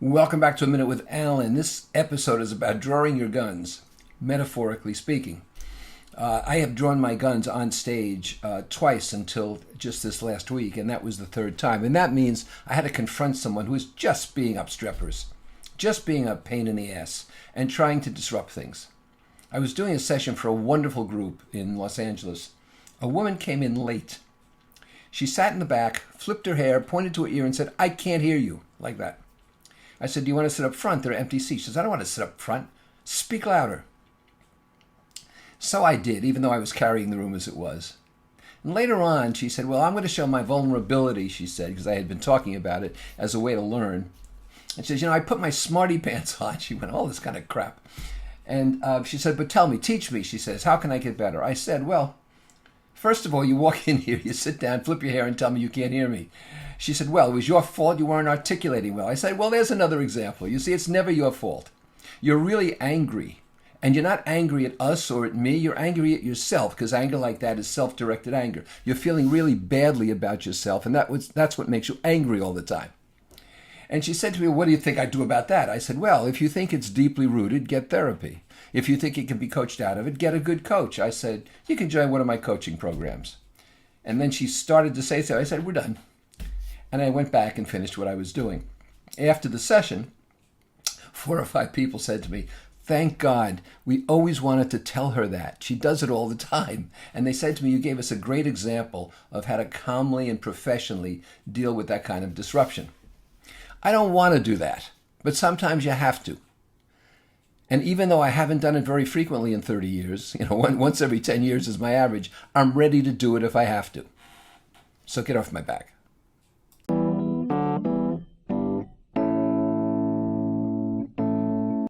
Welcome back to A Minute with Alan. This episode is about drawing your guns, metaphorically speaking. I have drawn my guns on stage twice until just this last week, and that was the third time. And that means I had to confront someone who was just being obstreperous, just being a pain in the ass, and trying to disrupt things. I was doing a session for a wonderful group in Los Angeles. A woman came in late. She sat in the back, flipped her hair, pointed to her ear, and said, "I can't hear you," like that. I said, "Do you want to sit up front? There are empty seats." She says, "I don't want to sit up front. Speak louder." So I did, even though I was carrying the room as it was. And later on, she said, "Well, I'm going to show my vulnerability," she said, because I had been talking about it as a way to learn. And she says, "I put my smarty pants on." She went, "All this kind of crap." And she said, "But tell me, teach me," she says, "how can I get better?" I said, "Well, first of all, you walk in here, you sit down, flip your hair, and tell me you can't hear me." She said, "Well, it was your fault you weren't articulating well." I said, "Well, there's another example. You see, it's never your fault. You're really angry. And you're not angry at us or at me. You're angry at yourself, because anger like that is self-directed anger. You're feeling really badly about yourself, and that's what makes you angry all the time." And she said to me, "What do you think I'd do about that?" I said, "Well, if you think it's deeply rooted, get therapy. If you think it can be coached out of it, get a good coach." I said, "You can join one of my coaching programs." And then she started to say so. I said, "We're done." And I went back and finished what I was doing. After the session, 4 or 5 people said to me, "Thank God, we always wanted to tell her that. She does it all the time." And they said to me, "You gave us a great example of how to calmly and professionally deal with that kind of disruption." I don't want to do that, but sometimes you have to. And even though I haven't done it very frequently in 30 years, once every 10 years is my average, I'm ready to do it if I have to. So get off my back.